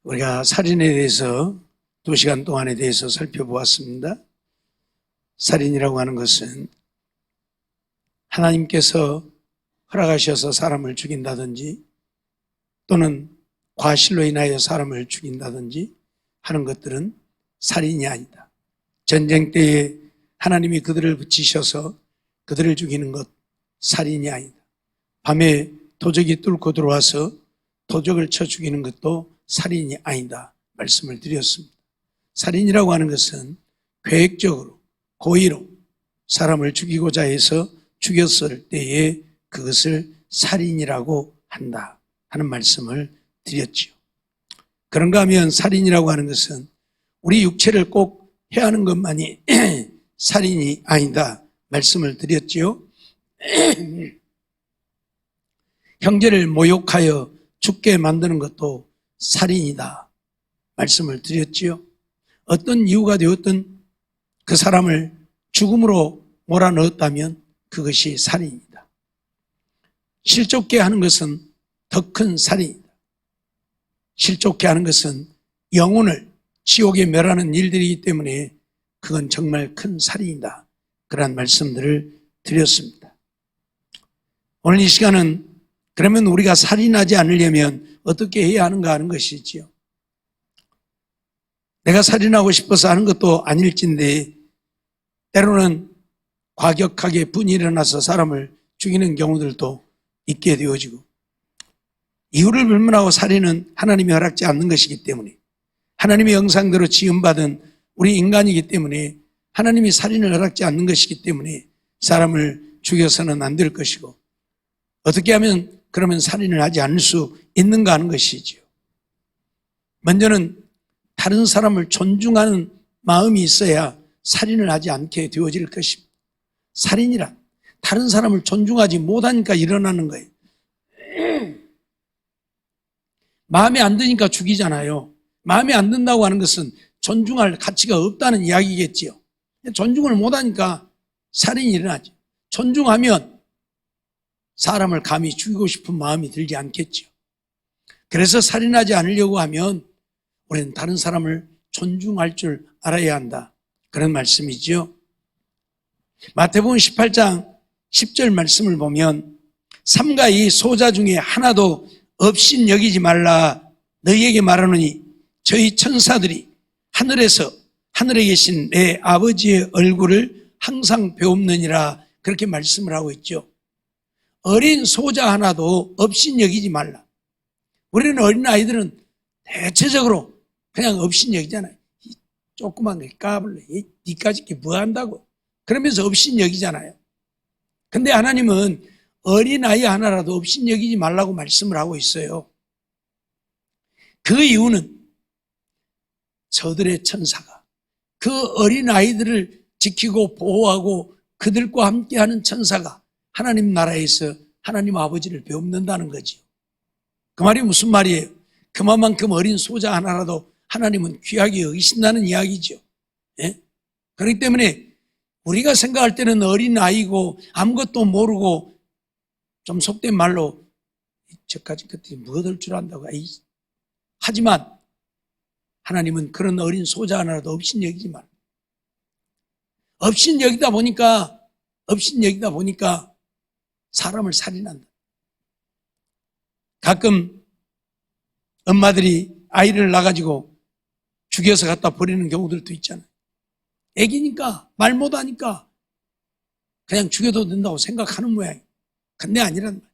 우리가 살인에 대해서 2시간 동안에 대해서 살펴보았습니다. 살인이라고 하는 것은 하나님께서 허락하셔서 사람을 죽인다든지 또는 과실로 인하여 사람을 죽인다든지 하는 것들은 살인이 아니다. 전쟁 때에 하나님이 그들을 붙이셔서 그들을 죽이는 것 살인이 아니다. 밤에 도적이 뚫고 들어와서 도적을 쳐 죽이는 것도 살인이 아니다 말씀을 드렸습니다. 살인이라고 하는 것은 계획적으로 고의로 사람을 죽이고자 해서 죽였을 때에 그것을 살인이라고 한다 하는 말씀을 드렸지요. 그런가 하면 살인이라고 하는 것은 우리 육체를 꼭 해하는 것만이 살인이 아니다 말씀을 드렸지요. 형제를 모욕하여 죽게 만드는 것도 살인이다 말씀을 드렸지요. 어떤 이유가 되었든 그 사람을 죽음으로 몰아넣었다면 그것이 살인이다. 실족게 하는 것은 더 큰 살인이다. 실족게 하는 것은 영혼을 지옥에 멸하는 일들이기 때문에 그건 정말 큰 살인이다. 그러한 말씀들을 드렸습니다. 오늘 이 시간은 그러면 우리가 살인하지 않으려면 어떻게 해야 하는가 하는 것이지요. 내가 살인하고 싶어서 하는 것도 아닐진데 때로는 과격하게 분이 일어나서 사람을 죽이는 경우들도 있게 되어지고 이유를 불문하고 살인은 하나님이 허락지 않는 것이기 때문에 하나님의 형상대로 지음받은 우리 인간이기 때문에 하나님이 살인을 허락지 않는 것이기 때문에 사람을 죽여서는 안 될 것이고 어떻게 하면 그러면 살인을 하지 않을 수 있는가 하는 것이지요. 먼저는 다른 사람을 존중하는 마음이 있어야 살인을 하지 않게 되어질 것입니다. 살인이란 다른 사람을 존중하지 못하니까 일어나는 거예요. 마음에 안 드니까 죽이잖아요. 마음에 안 든다고 하는 것은 존중할 가치가 없다는 이야기겠지요. 존중을 못하니까 살인이 일어나죠. 존중하면 사람을 감히 죽이고 싶은 마음이 들지 않겠죠. 그래서 살인하지 않으려고 하면 우리는 다른 사람을 존중할 줄 알아야 한다. 그런 말씀이죠. 마태복음 18장 10절 말씀을 보면 삼가 이 소자 중에 하나도 없인 여기지 말라 너희에게 말하노니 저희 천사들이 하늘에 계신 내 아버지의 얼굴을 항상 배웁느니라 그렇게 말씀을 하고 있죠. 어린 소자 하나도 없인 여기지 말라. 우리는 어린 아이들은 대체적으로 그냥 없인 여기잖아요. 조그만 게 까불래. 니까짓 게 뭐 한다고. 그러면서 없인 여기잖아요. 근데 하나님은 어린 아이 하나라도 없인 여기지 말라고 말씀을 하고 있어요. 그 이유는 저들의 천사가 그 어린 아이들을 지키고 보호하고 그들과 함께하는 천사가 하나님 나라에서 하나님 아버지를 배웁는다는 거지요. 그 말이 무슨 말이에요? 그만큼 어린 소자 하나라도 하나님은 귀하게 여기신다는 이야기죠. 예? 그렇기 때문에 우리가 생각할 때는 어린 아이고 아무것도 모르고 좀 속된 말로 저까지 그때 무엇을 줄 안다고 하지만 하나님은 그런 어린 소자 하나라도 없인 여기지만 없인 여기다 보니까 사람을 살인한다. 가끔 엄마들이 아이를 낳아가지고 죽여서 갖다 버리는 경우들도 있잖아요. 애기니까 말 못하니까 그냥 죽여도 된다고 생각하는 모양이에요. 근데 아니란 말이에요.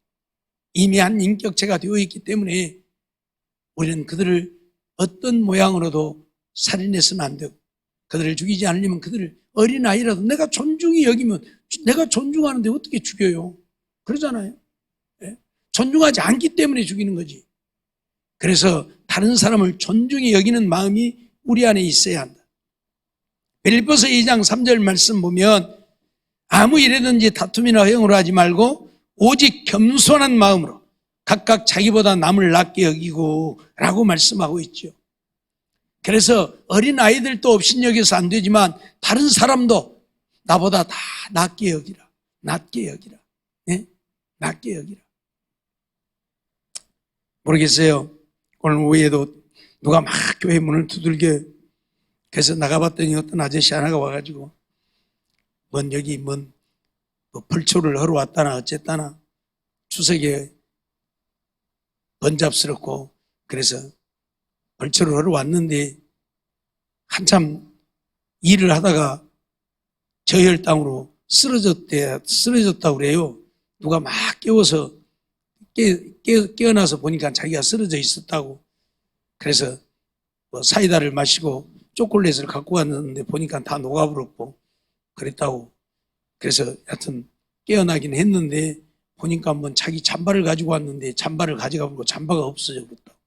이미 한 인격체가 되어 있기 때문에 우리는 그들을 어떤 모양으로도 살인해서는 안 되고 그들을 죽이지 않으려면 그들을 어린아이라도 내가 존중히 여기면 내가 존중하는데 어떻게 죽여요? 그러잖아요. 예? 존중하지 않기 때문에 죽이는 거지. 그래서 다른 사람을 존중히 여기는 마음이 우리 안에 있어야 한다. 빌립보서 2장 3절 말씀 보면 아무 일에든지 다툼이나 허용으로 하지 말고 오직 겸손한 마음으로 각각 자기보다 남을 낮게 여기고 라고 말씀하고 있죠. 그래서 어린 아이들도 없인 여겨서 안 되지만 다른 사람도 나보다 다 낮게 여기라. 낮게 여기라. 예? 낮게 여기라. 모르겠어요. 오늘 오후에도 누가 막 교회 문을 두들겨. 그래서 나가봤더니 어떤 아저씨 하나가 와가지고 여기 뭐 벌초를 하러 왔다나 어쨌다나 추석에 번잡스럽고 그래서 벌초를 하러 왔는데 한참 일을 하다가 저혈당으로 쓰러졌다고 그래요. 누가 막 깨워서 깨어나서 보니까 자기가 쓰러져 있었다고. 그래서 사이다를 마시고 초콜릿을 갖고 왔는데 보니까 다 녹아버렸고 그랬다고. 그래서 하여튼 깨어나긴 했는데 보니까 한번 자기 잠바를 가지고 왔는데 잠바를 가져가 보고 잠바가 없어져 버렸다고.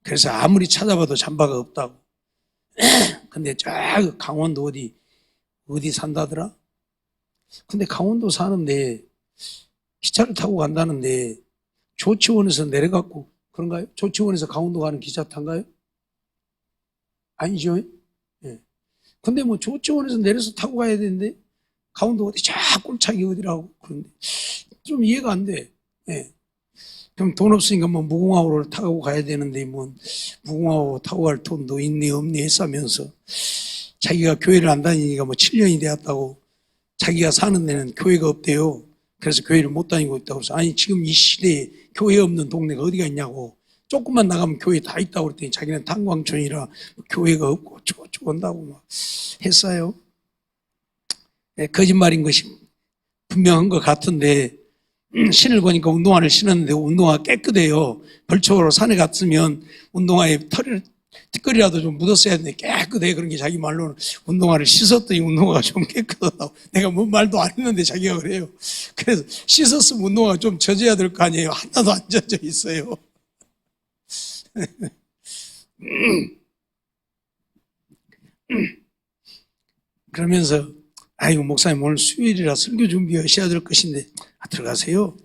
그래서 아무리 찾아봐도 잠바가 없다고. 근데 저 강원도 어디 산다더라? 근데 강원도 사는데 기차를 타고 간다는데 조치원에서 내려갖고 그런가요? 조치원에서 강원도 가는 기차 탄가요? 아니죠? 예. 근데 뭐 조치원에서 내려서 타고 가야 되는데 강원도 어디 저 꼴차기 어디라고 그런데 좀 이해가 안 돼. 예. 그럼 돈 없으니까 뭐 무궁화호를 타고 가야 되는데 뭐 무궁화호 타고 갈 돈도 있니 없니 했으면서 자기가 교회를 안 다니니까 뭐 7년이 되었다고 자기가 사는 데는 교회가 없대요. 그래서 교회를 못 다니고 있다고 해서 아니 지금 이 시대에 교회 없는 동네가 어디가 있냐고 조금만 나가면 교회 다 있다고 그랬더니 자기는 탄광촌이라 교회가 없고 저쪽 온다고 막 했어요. 네, 거짓말인 것이 분명한 것 같은데 신을 보니까 운동화를 신었는데 운동화가 깨끗해요. 벌초로 산에 갔으면 운동화에 털이라도 좀 묻었어야 되는데 깨끗해. 그런 게 자기 말로는 운동화를 씻었더니 운동화가 좀 깨끗하다고. 내가 뭔 말도 안 했는데 자기가 그래요. 그래서 씻었으면 운동화가 좀 젖어야 될 거 아니에요. 하나도 안 젖어 있어요. 그러면서 아이고 목사님 오늘 수요일이라 설교 준비하셔야 될 것인데 들어가세요.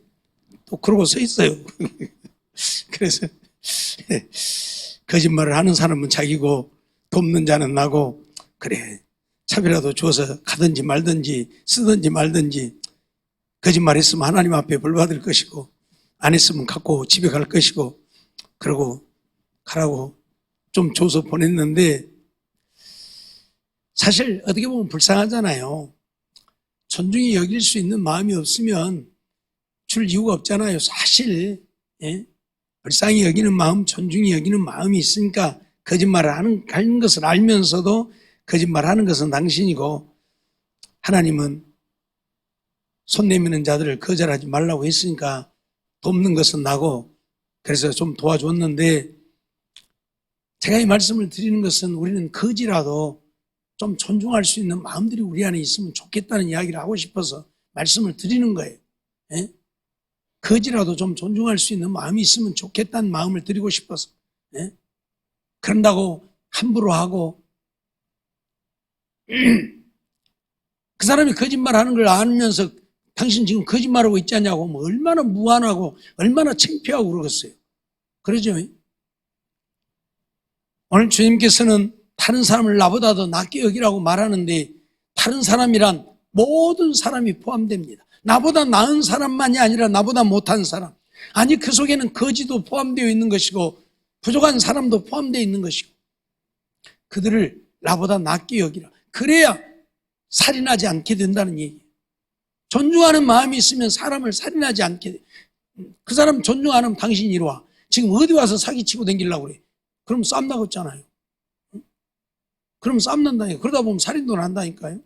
또 그러고 서 있어요. 그래서 거짓말을 하는 사람은 자기고 돕는 자는 나고 그래 차비라도 줘서 가든지 말든지 쓰든지 말든지 거짓말했으면 하나님 앞에 벌 받을 것이고 안 했으면 갖고 집에 갈 것이고 그러고 가라고 좀 줘서 보냈는데 사실 어떻게 보면 불쌍하잖아요. 존중이 여길 수 있는 마음이 없으면 줄 이유가 없잖아요. 사실 예? 불쌍히 여기는 마음, 존중이 여기는 마음이 있으니까 거짓말을 하는 것을 알면서도 거짓말하는 것은 당신이고 하나님은 손 내미는 자들을 거절하지 말라고 했으니까 돕는 것은 나고 그래서 좀 도와줬는데 제가 이 말씀을 드리는 것은 우리는 거지라도 좀 존중할 수 있는 마음들이 우리 안에 있으면 좋겠다는 이야기를 하고 싶어서 말씀을 드리는 거예요. 예? 거지라도 좀 존중할 수 있는 마음이 있으면 좋겠다는 마음을 드리고 싶어서. 예? 그런다고 함부로 하고 그 사람이 거짓말하는 걸 알면서 당신 지금 거짓말하고 있지 않냐고 하면 얼마나 무안하고 얼마나 창피하고 그러겠어요. 그러죠? 오늘 주님께서는 다른 사람을 나보다 더 낫게 여기라고 말하는데 다른 사람이란 모든 사람이 포함됩니다. 나보다 나은 사람만이 아니라 나보다 못한 사람. 아니 그 속에는 거지도 포함되어 있는 것이고 부족한 사람도 포함되어 있는 것이고 그들을 나보다 낫게 여기라. 그래야 살인하지 않게 된다는 얘기예요. 존중하는 마음이 있으면 사람을 살인하지 않게 돼. 그 사람 존중 안 하면 당신이 이리 와. 지금 어디 와서 사기치고 다니려고 그래. 그럼 쌈 나겠잖아요. 그럼 쌈 난다니까. 그러다 보면 살인도 난다니까요.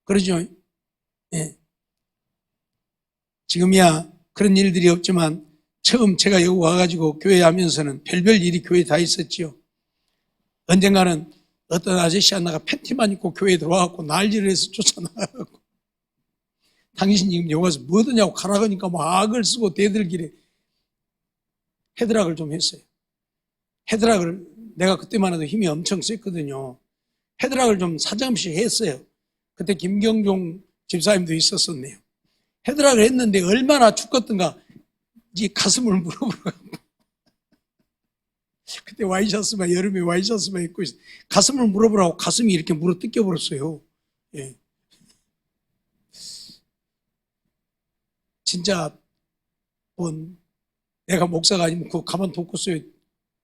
그러죠? 예. 지금이야 그런 일들이 없지만 처음 제가 여기 와가지고 교회 하면서는 별별 일이 교회에 다 있었지요. 언젠가는 어떤 아저씨 하나가 팬티만 입고 교회에 들어와갖고 난리를 해서 쫓아나가고 당신 지금 여기 와서 뭐 하느냐고 가라가니까 막 악을 쓰고 대들기래. 헤드락을 좀 했어요. 헤드락을 내가 그때만 해도 힘이 엄청 셌거든요. 헤드락을 좀 사정없이 했어요. 그때 김경종 집사님도 있었었네요. 헤드락을 했는데 얼마나 죽겠던가 이 가슴을 물어보라고. 그때 와이셔츠만 여름에 와이셔츠만 입고 있어. 가슴을 물어보라고 가슴이 이렇게 물어 뜯겨버렸어요. 예. 진짜 내가 목사가 아니면 그거 가만 뒀겠어요.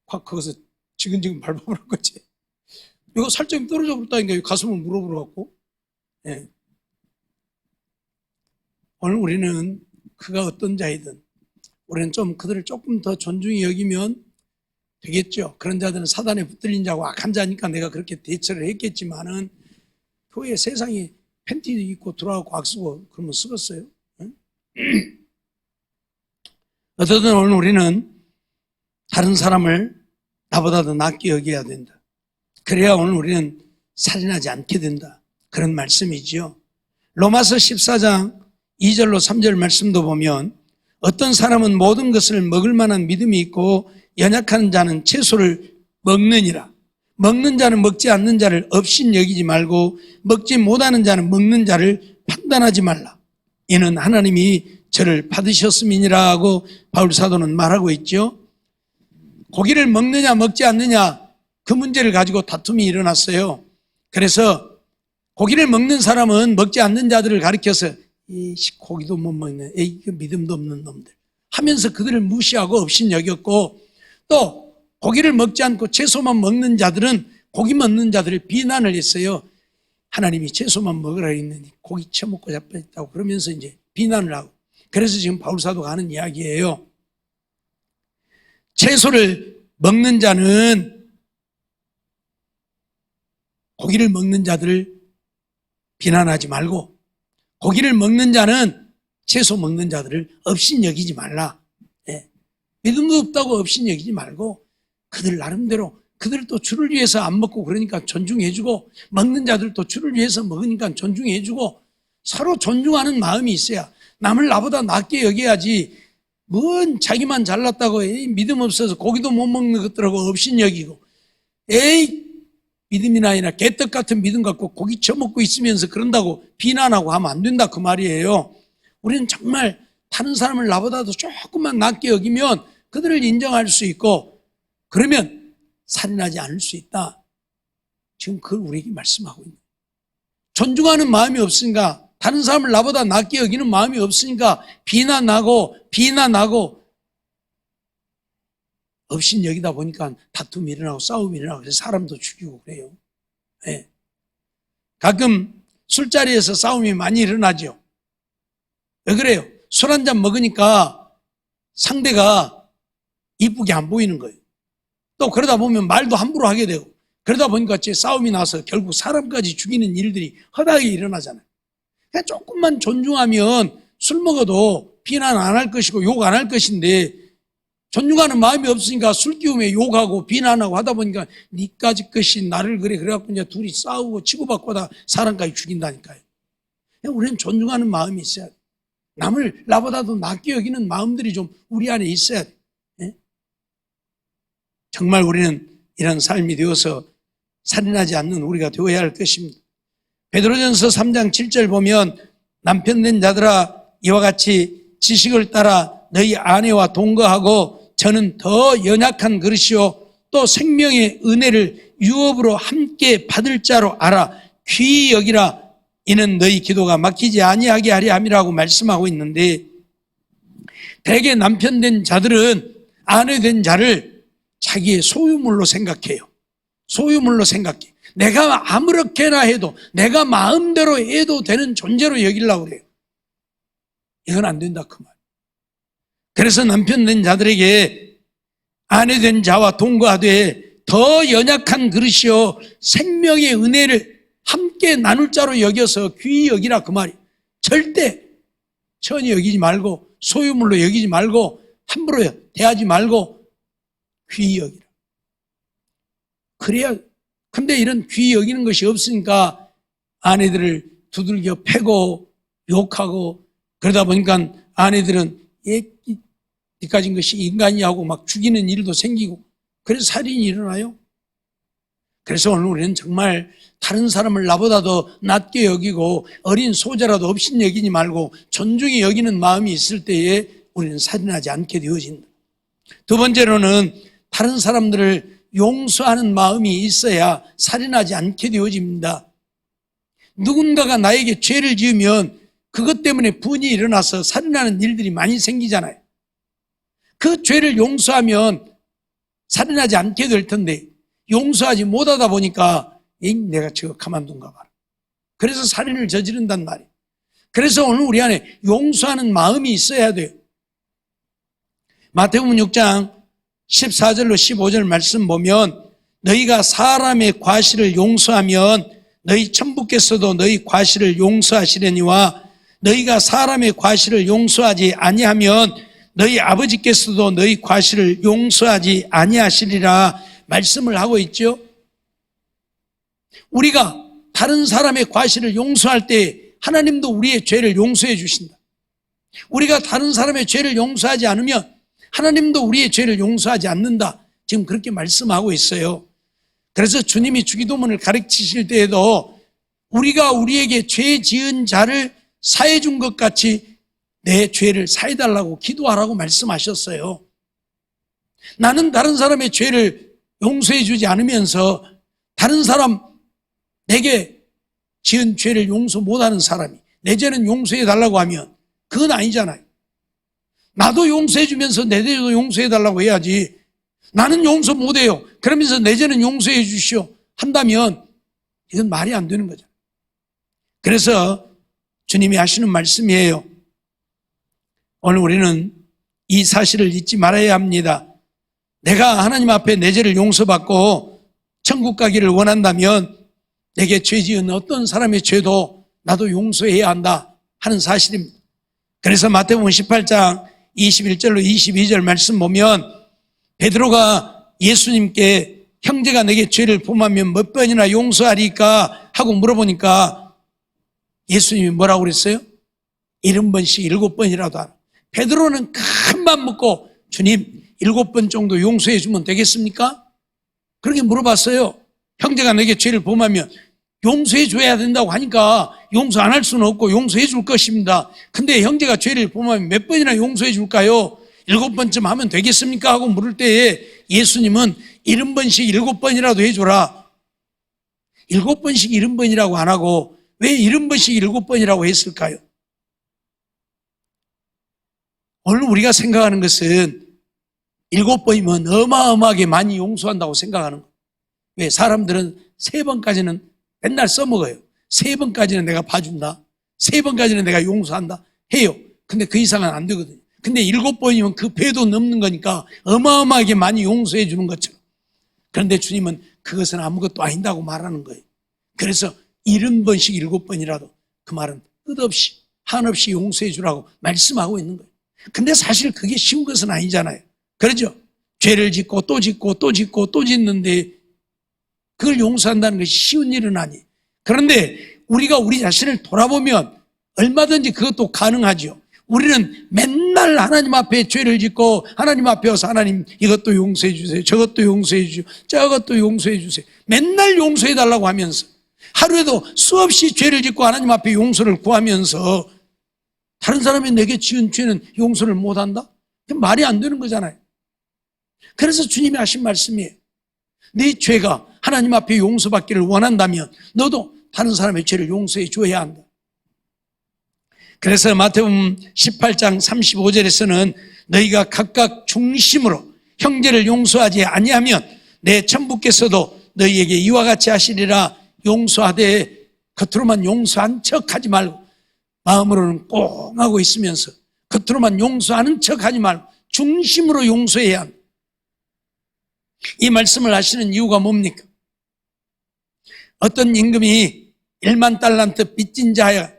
확 거기서 지금 밟아버릴 거지. 이거 살점이 떨어져 버렸다니까, 가슴을 물어버려갖고. 예. 오늘 우리는 그가 어떤 자이든 우리는 좀 그들을 조금 더 존중히 여기면 되겠죠. 그런 자들은 사단에 붙들린 자고 악한 자니까 내가 그렇게 대처를 했겠지만은 교회 세상에 팬티도 입고 들어가고 악 쓰고 그러면 쓰겠어요? 응? 어쨌든 오늘 우리는 다른 사람을 나보다 더 낫게 여겨야 된다. 그래야 오늘 우리는 살인하지 않게 된다. 그런 말씀이지요. 로마서 14장 2절로 3절 말씀도 보면 어떤 사람은 모든 것을 먹을 만한 믿음이 있고 연약한 자는 채소를 먹느니라. 먹는 자는 먹지 않는 자를 업신 여기지 말고 먹지 못하는 자는 먹는 자를 판단하지 말라. 이는 하나님이 저를 받으셨음이니라 하고 바울 사도는 말하고 있죠. 고기를 먹느냐 먹지 않느냐 그 문제를 가지고 다툼이 일어났어요. 그래서 고기를 먹는 사람은 먹지 않는 자들을 가리켜서 이 고기도 못 먹는 믿음도 없는 놈들 하면서 그들을 무시하고 업신 여겼고, 또 고기를 먹지 않고 채소만 먹는 자들은 고기 먹는 자들을 비난을 했어요. 하나님이 채소만 먹으라 했느니 고기 처먹고 자빠졌다고 그러면서 이제 비난을 하고. 그래서 지금 바울 사도가 하는 이야기예요. 채소를 먹는 자는 고기를 먹는 자들을 비난하지 말고, 고기를 먹는 자는 채소 먹는 자들을 업신 여기지 말라. 예. 믿음도 없다고 업신 여기지 말고 그들 나름대로 그들도 주를 위해서 안 먹고 그러니까 존중해주고, 먹는 자들도 주를 위해서 먹으니까 존중해주고, 서로 존중하는 마음이 있어야 남을 나보다 낫게 여겨야지. 뭔 자기만 잘났다고 믿음 없어서 고기도 못 먹는 것들하고 업신 여기고, 믿음이나 아니라 개떡 같은 믿음 갖고 고기 처먹고 있으면서 그런다고 비난하고 하면 안 된다 그 말이에요. 우리는 정말 다른 사람을 나보다도 조금만 낫게 여기면 그들을 인정할 수 있고, 그러면 살인하지 않을 수 있다. 지금 그걸 우리에게 말씀하고 있는 거예요. 존중하는 마음이 없으니까, 다른 사람을 나보다 낫게 여기는 마음이 없으니까 비난하고 업신 여기다 보니까 다툼이 일어나고 싸움이 일어나고 그래서 사람도 죽이고 그래요. 네. 가끔 술자리에서 싸움이 많이 일어나죠. 왜 그래요? 술 한잔 먹으니까 상대가 이쁘게 안 보이는 거예요. 또 그러다 보면 말도 함부로 하게 되고, 그러다 보니까 제 싸움이 나서 결국 사람까지 죽이는 일들이 허다하게 일어나잖아요. 그냥 조금만 존중하면 술 먹어도 비난 안 할 것이고 욕 안 할 것인데, 존중하는 마음이 없으니까 술 기움에 욕하고 비난하고 하다 보니까 니까지 것이 나를 그래갖고 이제 둘이 싸우고 치고받고 하다 사람까지 죽인다니까요. 우리는 존중하는 마음이 있어야 돼. 남을 나보다도 낫게 여기는 마음들이 좀 우리 안에 있어야 돼. 예? 정말 우리는 이런 삶이 되어서 살인하지 않는 우리가 되어야 할 것입니다. 베드로전서 3장 7절 보면 남편 된 자들아 이와 같이 지식을 따라 너희 아내와 동거하고 저는 더 연약한 그릇이요 또 생명의 은혜를 유업으로 함께 받을 자로 알아 귀히 여기라. 이는 너희 기도가 막히지 아니하게 하려 함이라고 말씀하고 있는데, 대개 남편 된 자들은 아내 된 자를 자기의 소유물로 생각해요. 소유물로 생각해. 내가 아무렇게나 해도, 내가 마음대로 해도 되는 존재로 여기려고 그래요. 이건 안 된다 그 말. 그래서 남편 된 자들에게 아내 된 자와 동거하되 더 연약한 그릇이요 생명의 은혜를 함께 나눌 자로 여겨서 귀히 여기라 그 말이. 절대 천히 여기지 말고 소유물로 여기지 말고 함부로 대하지 말고 귀히 여기라. 그래야. 근데 이런 귀히 여기는 것이 없으니까 아내들을 두들겨 패고 욕하고 그러다 보니까 아내들은 이까진 것이 인간이 하고 막 죽이는 일도 생기고, 그래서 살인이 일어나요. 그래서 오늘 우리는 정말 다른 사람을 나보다도 낫게 여기고 어린 소자라도 업신 여기지 말고 존중히 여기는 마음이 있을 때에 우리는 살인하지 않게 되어진다. 두 번째로는 다른 사람들을 용서하는 마음이 있어야 살인하지 않게 되어집니다. 누군가가 나에게 죄를 지으면 그것 때문에 분이 일어나서 살인하는 일들이 많이 생기잖아요. 그 죄를 용서하면 살인하지 않게 될 텐데 용서하지 못하다 보니까 내가 저거 가만둔가 봐라. 그래서 살인을 저지른단 말이에요. 그래서 오늘 우리 안에 용서하는 마음이 있어야 돼요. 마태복음 6장 14절로 15절 말씀 보면 너희가 사람의 과실을 용서하면 너희 천부께서도 너희 과실을 용서하시려니와 너희가 사람의 과실을 용서하지 아니하면 너희 아버지께서도 너희 과실을 용서하지 아니하시리라 말씀을 하고 있죠. 우리가 다른 사람의 과실을 용서할 때 하나님도 우리의 죄를 용서해 주신다. 우리가 다른 사람의 죄를 용서하지 않으면 하나님도 우리의 죄를 용서하지 않는다. 지금 그렇게 말씀하고 있어요. 그래서 주님이 주기도문을 가르치실 때에도 우리가 우리에게 죄 지은 자를 사해 준 것 같이 내 죄를 사해달라고 기도하라고 말씀하셨어요. 나는 다른 사람의 죄를 용서해 주지 않으면서 다른 사람 내게 지은 죄를 용서 못하는 사람이 내 죄는 용서해 달라고 하면 그건 아니잖아요. 나도 용서해 주면서 내 죄도 용서해 달라고 해야지. 나는 용서 못해요. 그러면서 내 죄는 용서해 주시오 한다면 이건 말이 안 되는 거죠. 그래서 주님이 하시는 말씀이에요. 오늘 우리는 이 사실을 잊지 말아야 합니다. 내가 하나님 앞에 내 죄를 용서받고 천국 가기를 원한다면 내게 죄 지은 어떤 사람의 죄도 나도 용서해야 한다 하는 사실입니다. 그래서 마태복음 18장 21절로 22절 말씀 보면 베드로가 예수님께 형제가 내게 죄를 범하면 몇 번이나 용서하리까 하고 물어보니까 예수님이 뭐라고 그랬어요? 70번씩 7번이라도 하라. 베드로는 큰 맘 먹고 주님 7번 정도 용서해 주면 되겠습니까? 그렇게 물어봤어요. 형제가 내게 죄를 범하면 용서해 줘야 된다고 하니까 용서 안 할 수는 없고 용서해 줄 것입니다. 근데 형제가 죄를 범하면 몇 번이나 용서해 줄까요? 7번쯤 하면 되겠습니까? 하고 물을 때에 예수님은 70번씩 7번이라도 해줘라. 7번씩 70번이라고 안 하고 왜 70번씩 7번이라고 했을까요? 오늘 우리가 생각하는 것은 7번이면 어마어마하게 많이 용서한다고 생각하는 거예요. 왜? 사람들은 3번까지는 맨날 써먹어요. 3번까지는 내가 봐준다. 3번까지는 내가 용서한다. 해요. 근데 그 이상은 안 되거든요. 근데 7번이면 그 배도 넘는 거니까 어마어마하게 많이 용서해 주는 것처럼. 그런데 주님은 그것은 아무것도 아닌다고 말하는 거예요. 그래서 70번씩 7번이라도 그 말은 끝없이 한없이 용서해 주라고 말씀하고 있는 거예요. 근데 사실 그게 쉬운 것은 아니잖아요. 그렇죠? 죄를 짓고 또 짓고 또 짓고 또 짓는데 그걸 용서한다는 것이 쉬운 일은 아니에요. 그런데 우리가 우리 자신을 돌아보면 얼마든지 그것도 가능하죠. 우리는 맨날 하나님 앞에 죄를 짓고 하나님 앞에 와서 하나님 이것도 용서해 주세요. 저것도 용서해 주세요. 저것도 용서해 주세요. 맨날 용서해 달라고 하면서 하루에도 수없이 죄를 짓고 하나님 앞에 용서를 구하면서 다른 사람이 내게 지은 죄는 용서를 못한다? 말이 안 되는 거잖아요. 그래서 주님이 하신 말씀이에요. 네 죄가 하나님 앞에 용서받기를 원한다면 너도 다른 사람의 죄를 용서해 줘야 한다. 그래서 마태복음 18장 35절에서는 너희가 각각 중심으로 형제를 용서하지 아니하면 내 천부께서도 너희에게 이와 같이 하시리라. 용서하되 겉으로만 용서한 척하지 말고 마음으로는 꽁 하고 있으면서 겉으로만 용서하는 척하지 말고 중심으로 용서해야 합니다. 이 말씀을 하시는 이유가 뭡니까? 어떤 임금이 1만 달란트 빚진 자야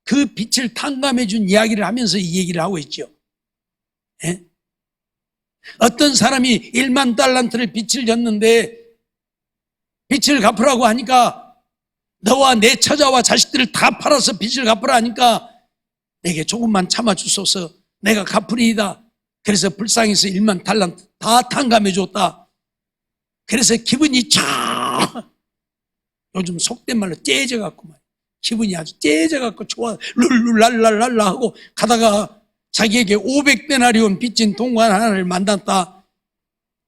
그 빚을 탕감해 준 이야기를 하면서 이 얘기를 하고 있죠. 예? 어떤 사람이 1만 달란트를 빚을 졌는데 빚을 갚으라고 하니까 너와 내 처자와 자식들을 다 팔아서 빚을 갚으라 하니까 내게 조금만 참아주소서 내가 갚으리이다. 그래서 불쌍해서 1만 달란트 다 탕감해 줬다. 그래서 기분이 참 요즘 속된 말로 째져갖고 기분이 아주 째져갖고 좋아 룰룰랄랄랄라 하고 가다가 자기에게 500데나리온 빚진 동관 하나를 만났다.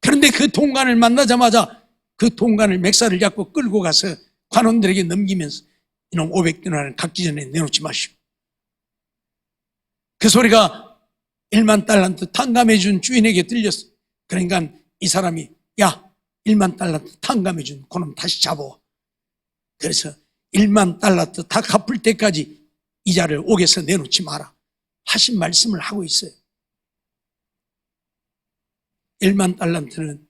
그런데 그 동관을 만나자마자 그 동관을 맥살을 잡고 끌고 가서 관원들에게 넘기면서 이놈 500데나리온 갖기 전에 내놓지 마시오. 그 소리가 1만 달란트 탕감해 준 주인에게 들렸어. 그러니까 이 사람이 야 1만 달란트 탕감해 준 그놈 다시 잡아. 그래서 1만 달란트 다 갚을 때까지 이자를 옥에서 내놓지 마라 하신 말씀을 하고 있어요. 1만 달란트는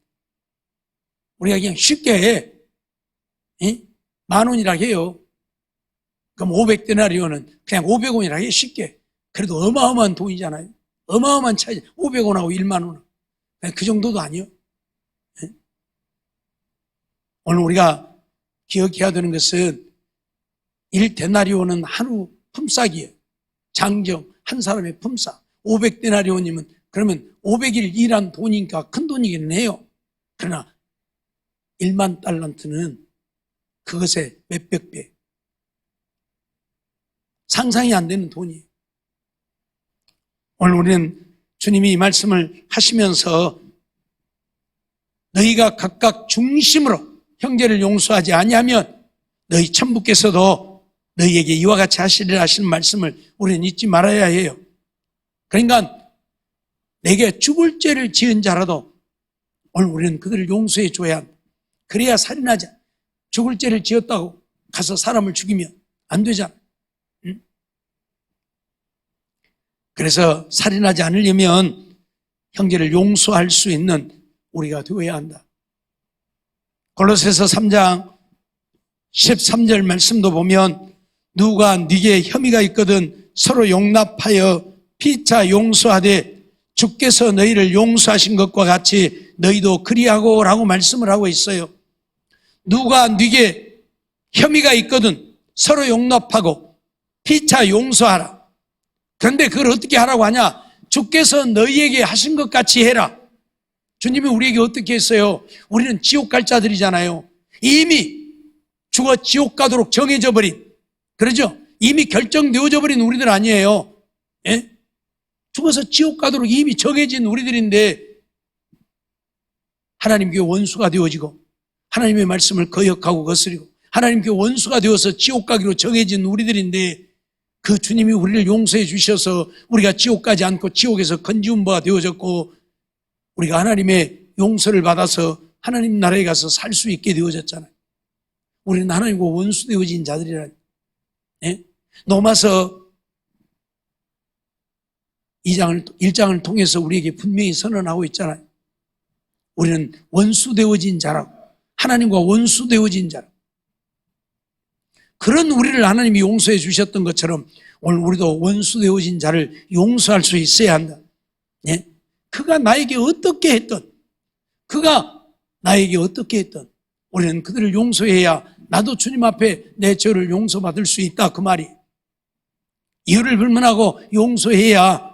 우리가 그냥 쉽게 해. 10,000원이라 해요. 그럼 500데나리온은 그냥 500원이라 해, 쉽게. 그래도 어마어마한 돈이잖아요. 어마어마한 차이. 500원하고 1만 원은. 그 정도도 아니요. 오늘 우리가 기억해야 되는 것은 1데나리온은 한우 품삯이에요. 장정, 한 사람의 품삯. 500데나리온이면 그러면 500일 일한 돈이니까 큰 돈이기는 해요. 그러나 1만 달란트는 그것의 몇백 배. 상상이 안 되는 돈이에요. 오늘 우리는 주님이 이 말씀을 하시면서 너희가 각각 중심으로 형제를 용서하지 아니하면 너희 천부께서도 너희에게 이와 같이 하시리라 하시는 말씀을 우리는 잊지 말아야 해요. 그러니까 내게 죽을 죄를 지은 자라도 오늘 우리는 그들을 용서해 줘야 한다. 그래야 살인하지 않아. 죽을 죄를 지었다고 가서 사람을 죽이면 안 되잖아. 응? 그래서 살인하지 않으려면 형제를 용서할 수 있는 우리가 되어야 한다. 골로새서 3장 13절 말씀도 보면 누가 네게 혐의가 있거든 서로 용납하여 피차 용서하되 주께서 너희를 용서하신 것과 같이 너희도 그리하고 라고 말씀을 하고 있어요. 누가 네게 혐의가 있거든 서로 용납하고 피차 용서하라. 그런데 그걸 어떻게 하라고 하냐? 주께서 너희에게 하신 것 같이 해라. 주님이 우리에게 어떻게 했어요? 우리는 지옥 갈 자들이잖아요. 이미 죽어 지옥 가도록 정해져 버린, 그러죠? 이미 결정되어져 버린 우리들 아니에요. 예? 죽어서 지옥 가도록 이미 정해진 우리들인데 하나님께 원수가 되어지고 하나님의 말씀을 거역하고 거스리고 하나님께 원수가 되어서 지옥 가기로 정해진 우리들인데 그 주님이 우리를 용서해 주셔서 우리가 지옥 가지 않고 지옥에서 건지운 바가 되어졌고 우리가 하나님의 용서를 받아서 하나님 나라에 가서 살 수 있게 되어졌잖아요. 우리는 하나님과 원수 되어진 자들이라. 예? 로마서 1장을 통해서 우리에게 분명히 선언하고 있잖아요. 우리는 원수 되어진 자라고. 하나님과 원수 되어진 자라고. 그런 우리를 하나님이 용서해 주셨던 것처럼 오늘 우리도 원수 되어진 자를 용서할 수 있어야 한다. 예? 그가 나에게 어떻게 했든 그가 나에게 어떻게 했든 우리는 그들을 용서해야 나도 주님 앞에 내 죄를 용서받을 수 있다 그 말이. 이유를 불문하고 용서해야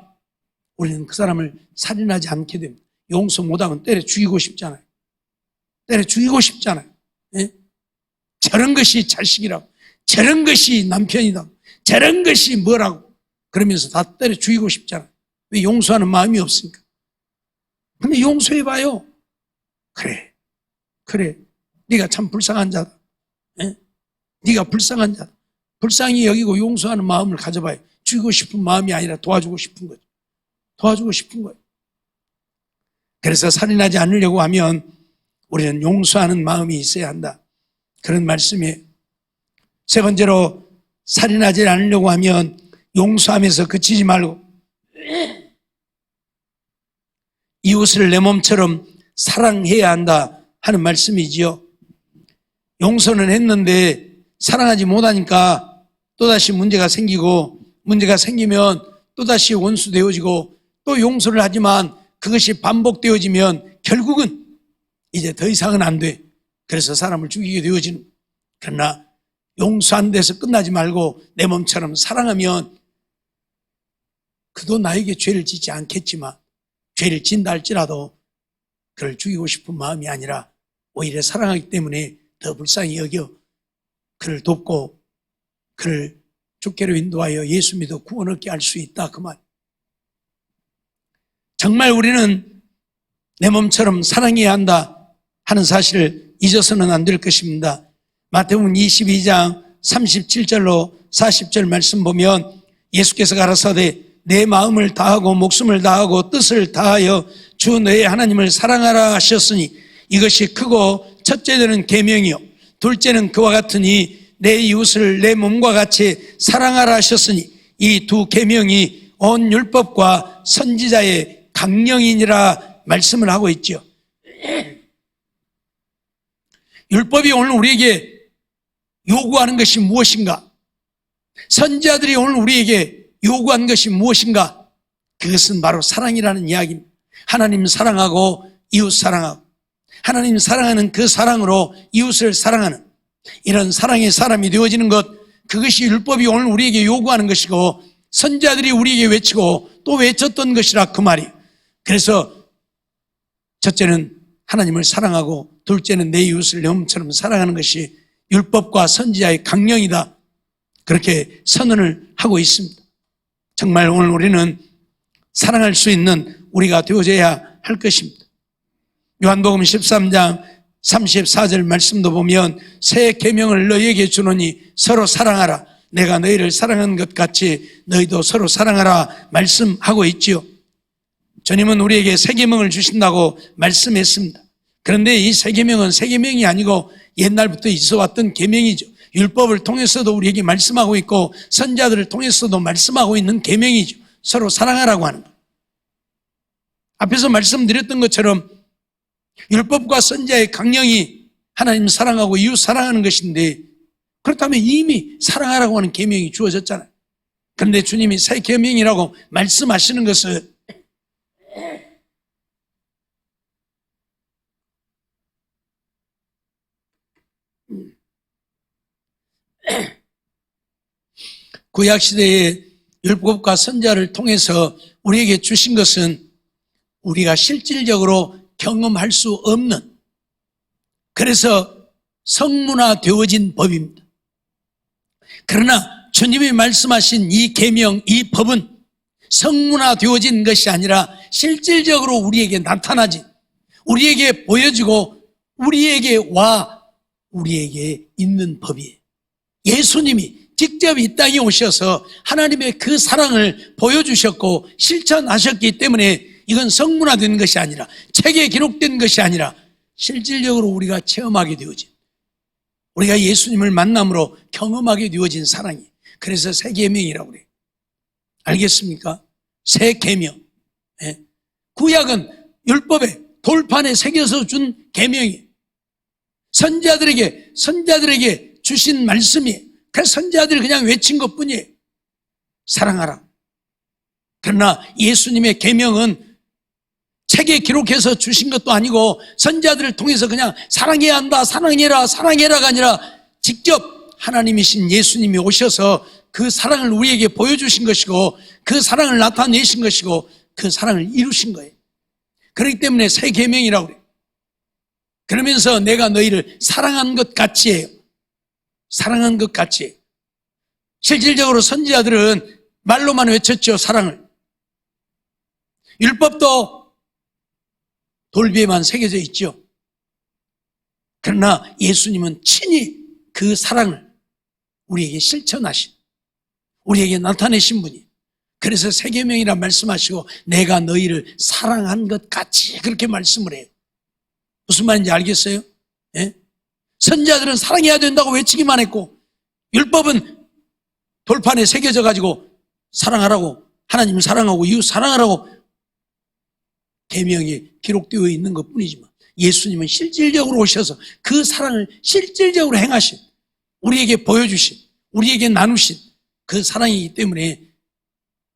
우리는 그 사람을 살인하지 않게 됩니다. 용서 못하면 때려 죽이고 싶잖아요. 때려 죽이고 싶잖아요. 예? 저런 것이 자식이라고, 저런 것이 남편이다, 저런 것이 뭐라고 그러면서 다 때려 죽이고 싶잖아요. 왜? 용서하는 마음이 없으니까. 근데 용서해봐요. 그래 네가 참 불쌍한 자다. 예? 네가 불쌍한 자다. 불쌍히 여기고 용서하는 마음을 가져봐요. 죽이고 싶은 마음이 아니라 도와주고 싶은 거죠. 도와주고 싶은 거예요. 그래서 살인하지 않으려고 하면 우리는 용서하는 마음이 있어야 한다. 그런 말씀이에요. 세 번째로 살인하지 않으려고 하면 용서하면서 그치지 말고 이웃을 내 몸처럼 사랑해야 한다 하는 말씀이지요. 용서는 했는데 사랑하지 못하니까 또다시 문제가 생기고 문제가 생기면 또다시 원수 되어지고 또 용서를 하지만 그것이 반복되어지면 결국은 이제 더 이상은 안 돼. 그래서 사람을 죽이게 되어지는. 그러나 용서한 데서 끝나지 말고 내 몸처럼 사랑하면 그도 나에게 죄를 짓지 않겠지만 죄를 짓는다 할지라도 그를 죽이고 싶은 마음이 아니라 오히려 사랑하기 때문에 더 불쌍히 여겨 그를 돕고 그를 주께로 인도하여 예수 믿어 구원 얻게 할 수 있다 그 말. 정말 우리는 내 몸처럼 사랑해야 한다 하는 사실을 잊어서는 안 될 것입니다. 마태복음 22장 37절로 40절 말씀 보면 예수께서 가라사대 내 마음을 다하고 목숨을 다하고 뜻을 다하여 주 너의 하나님을 사랑하라 하셨으니 이것이 크고 첫째는 계명이요 둘째는 그와 같으니 내 이웃을 내 몸과 같이 사랑하라 하셨으니 이 두 계명이 온 율법과 선지자의 강령이니라 말씀을 하고 있죠. 율법이 오늘 우리에게 요구하는 것이 무엇인가? 선지자들이 오늘 우리에게 요구한 것이 무엇인가? 그것은 바로 사랑이라는 이야기입니다. 하나님 사랑하고 이웃 사랑하고 하나님 사랑하는 그 사랑으로 이웃을 사랑하는 이런 사랑의 사람이 되어지는 것, 그것이 율법이 오늘 우리에게 요구하는 것이고 선지자들이 우리에게 외치고 또 외쳤던 것이라 그 말이에요. 그래서 첫째는 하나님을 사랑하고 둘째는 내 이웃을 내 몸처럼 사랑하는 것이 율법과 선지자의 강령이다, 그렇게 선언을 하고 있습니다. 정말 오늘 우리는 사랑할 수 있는 우리가 되어져야 할 것입니다. 요한복음 13장 34절 말씀도 보면 새 계명을 너희에게 주노니 서로 사랑하라. 내가 너희를 사랑한 것 같이 너희도 서로 사랑하라 말씀하고 있지요. 주님은 우리에게 새 계명을 주신다고 말씀했습니다. 그런데 이 새 계명은 새 계명이 아니고 옛날부터 있어왔던 계명이죠. 율법을 통해서도 우리에게 말씀하고 있고 선지자들을 통해서도 말씀하고 있는 계명이죠. 서로 사랑하라고 하는 것. 앞에서 말씀드렸던 것처럼 율법과 선지자의 강령이 하나님 사랑하고 이웃 사랑하는 것인데, 그렇다면 이미 사랑하라고 하는 계명이 주어졌잖아요. 그런데 주님이 새 계명이라고 말씀하시는 것은 구약시대의 율법과 선지자를 통해서 우리에게 주신 것은 우리가 실질적으로 경험할 수 없는, 그래서 성문화되어진 법입니다. 그러나 주님이 말씀하신 이 계명, 이 법은 성문화되어진 것이 아니라 실질적으로 우리에게 나타나지, 우리에게 보여지고 우리에게 우리에게 있는 법이에요. 예수님이 직접 이 땅에 오셔서 하나님의 그 사랑을 보여주셨고 실천하셨기 때문에 이건 성문화된 것이 아니라, 책에 기록된 것이 아니라 실질적으로 우리가 체험하게 되어진, 우리가 예수님을 만남으로 경험하게 되어진 사랑이, 그래서 새 계명이라고 그래요. 알겠습니까? 새 계명. 구약은 율법에 돌판에 새겨서 준 계명이에요. 선지자들에게 주신 말씀이에요. 그래서 선지자들이 그냥 외친 것뿐이에요. 사랑하라. 그러나 예수님의 계명은 책에 기록해서 주신 것도 아니고 선지자들을 통해서 그냥 사랑해야 한다, 사랑해라가 아니라 직접 하나님이신 예수님이 오셔서 그 사랑을 우리에게 보여주신 것이고 그 사랑을 나타내신 것이고 그 사랑을 이루신 거예요. 그렇기 때문에 새 계명이라고 그래요. 그러면서 내가 너희를 사랑한 것 같이 해요. 사랑한 것 같이 해요. 실질적으로 선지자들은 말로만 외쳤죠, 사랑을. 율법도 돌비에만 새겨져 있죠. 그러나 예수님은 친히 그 사랑을 우리에게 실천하신, 우리에게 나타내신 분이, 그래서 새 계명이라 말씀하시고 내가 너희를 사랑한 것 같이 그렇게 말씀을 해요. 무슨 말인지 알겠어요? 예? 선지자들은 사랑해야 된다고 외치기만 했고 율법은 돌판에 새겨져 가지고 사랑하라고, 하나님을 사랑하고 이웃 사랑하라고 계명이 기록되어 있는 것뿐이지만 예수님은 실질적으로 오셔서 그 사랑을 실질적으로 행하신, 우리에게 보여주신, 우리에게 나누신 그 사랑이기 때문에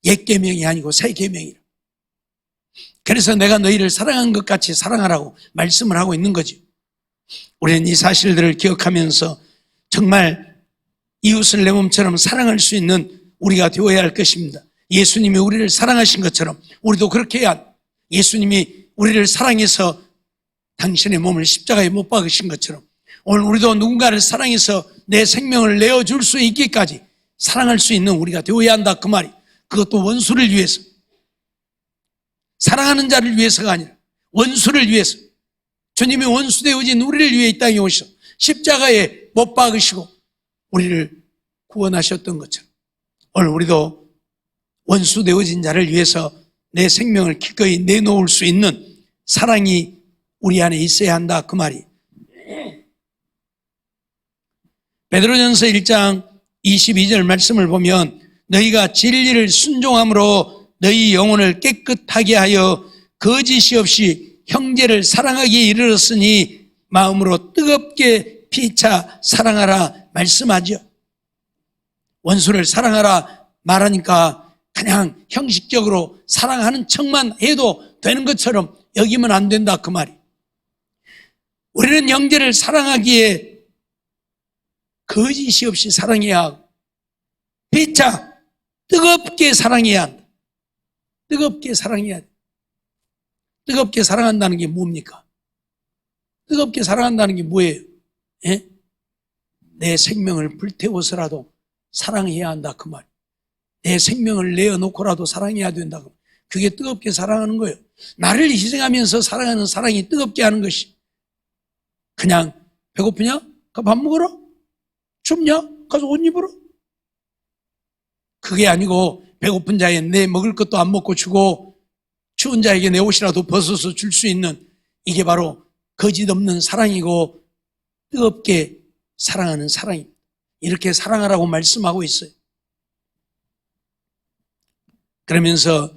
옛 계명이 아니고 새 계명이라. 그래서 내가 너희를 사랑한 것 같이 사랑하라고 말씀을 하고 있는 거지. 우리는 이 사실들을 기억하면서 정말 이웃을 내 몸처럼 사랑할 수 있는 우리가 되어야 할 것입니다. 예수님이 우리를 사랑하신 것처럼 우리도 그렇게 해야 합니다. 예수님이 우리를 사랑해서 당신의 몸을 십자가에 못 박으신 것처럼 오늘 우리도 누군가를 사랑해서 내 생명을 내어줄 수 있기까지 사랑할 수 있는 우리가 되어야 한다, 그 말이. 그것도 원수를 위해서, 사랑하는 자를 위해서가 아니라 원수를 위해서. 주님이 원수 되어진 우리를 위해 이 땅에 오셔 십자가에 못 박으시고 우리를 구원하셨던 것처럼 오늘 우리도 원수 되어진 자를 위해서 내 생명을 기꺼이 내놓을 수 있는 사랑이 우리 안에 있어야 한다 그 말이. 베드로전서 1장 22절 말씀을 보면 너희가 진리를 순종함으로 너희 영혼을 깨끗하게 하여 거짓이 없이 형제를 사랑하기에 이르렀으니 마음으로 뜨겁게 피차 사랑하라 말씀하죠. 원수를 사랑하라 말하니까 그냥 형식적으로 사랑하는 척만 해도 되는 것처럼 여기면 안 된다 그 말이. 우리는 형제를 사랑하기에 거짓이 없이 사랑해야 하고 피차 뜨겁게 사랑해야 한다. 뜨겁게 사랑해야 돼. 뜨겁게 사랑한다는 게 뭡니까? 뜨겁게 사랑한다는 게 뭐예요? 예? 내 생명을 불태워서라도 사랑해야 한다 그 말. 내 생명을 내어놓고라도 사랑해야 된다. 그게 뜨겁게 사랑하는 거예요. 나를 희생하면서 사랑하는 사랑이 뜨겁게 하는 것이. 그냥 배고프냐? 가 밥 먹어라. 춥냐? 가서 옷 입어라. 그게 아니고 배고픈 자에 내 먹을 것도 안 먹고 주고 추운 자에게 내 옷이라도 벗어서 줄 수 있는, 이게 바로 거짓 없는 사랑이고 뜨겁게 사랑하는 사랑입니다. 이렇게 사랑하라고 말씀하고 있어요. 그러면서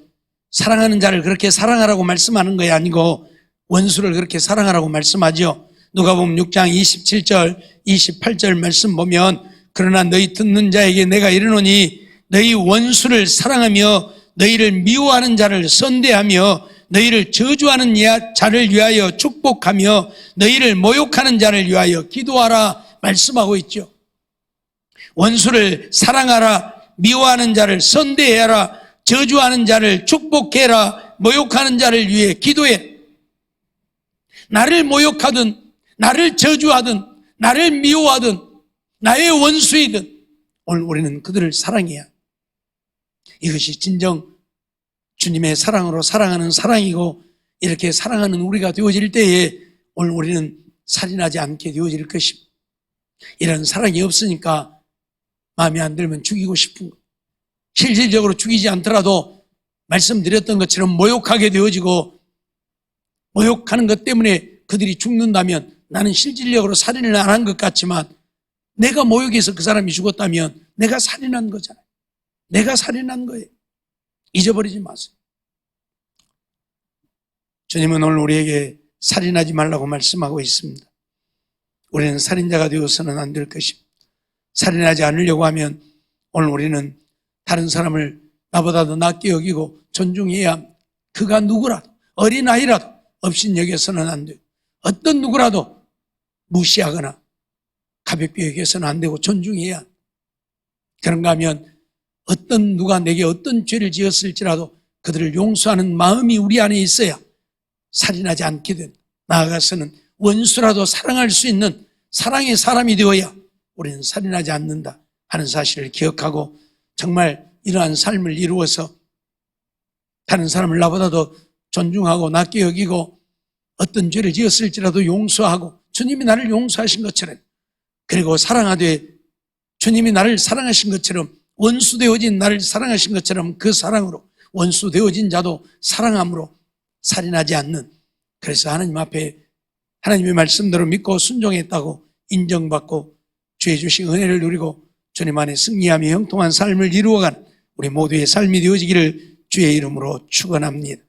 사랑하는 자를 그렇게 사랑하라고 말씀하는 것이 아니고 원수를 그렇게 사랑하라고 말씀하죠. 누가복음 6장 27절 28절 말씀 보면 그러나 너희 듣는 자에게 내가 이르노니 너희 원수를 사랑하며 너희를 미워하는 자를 선대하며 너희를 저주하는 자를 위하여 축복하며 너희를 모욕하는 자를 위하여 기도하라 말씀하고 있죠. 원수를 사랑하라, 미워하는 자를 선대해라, 저주하는 자를 축복해라, 모욕하는 자를 위해 기도해. 나를 모욕하든 나를 저주하든 나를 미워하든 나의 원수이든 오늘 우리는 그들을 사랑해야. 이것이 진정 주님의 사랑으로 사랑하는 사랑이고, 이렇게 사랑하는 우리가 되어질 때에 오늘 우리는 살인하지 않게 되어질 것입니다. 이런 사랑이 없으니까 마음에 안 들면 죽이고 싶은 것, 실질적으로 죽이지 않더라도 말씀드렸던 것처럼 모욕하게 되어지고, 모욕하는 것 때문에 그들이 죽는다면 나는 실질적으로 살인을 안 한 것 같지만 내가 모욕해서 그 사람이 죽었다면 내가 살인한 거잖아요. 내가 살인한 거예요. 잊어버리지 마세요. 주님은 오늘 우리에게 살인하지 말라고 말씀하고 있습니다. 우리는 살인자가 되어서는 안 될 것입니다. 살인하지 않으려고 하면 오늘 우리는 다른 사람을 나보다도 낮게 여기고 존중해야 합니다. 그가 누구라도, 어린아이라도 업신여겨서는 안 돼요. 어떤 누구라도 무시하거나 가볍게 여겨서는 안 되고 존중해야 합니다. 그런가 하면 어떤 누가 내게 어떤 죄를 지었을지라도 그들을 용서하는 마음이 우리 안에 있어야 살인하지 않게 된다. 나아가서는 원수라도 사랑할 수 있는 사랑의 사람이 되어야 우리는 살인하지 않는다 하는 사실을 기억하고, 정말 이러한 삶을 이루어서 다른 사람을 나보다도 존중하고 낮게 여기고 어떤 죄를 지었을지라도 용서하고 주님이 나를 용서하신 것처럼, 그리고 사랑하되 주님이 나를 사랑하신 것처럼, 원수 되어진 나를 사랑하신 것처럼 그 사랑으로 원수 되어진 자도 사랑함으로 살인하지 않는, 그래서 하나님 앞에 하나님의 말씀대로 믿고 순종했다고 인정받고 주의 주신 은혜를 누리고 주님 안에 승리하며 형통한 삶을 이루어가는 우리 모두의 삶이 되어지기를 주의 이름으로 축원합니다.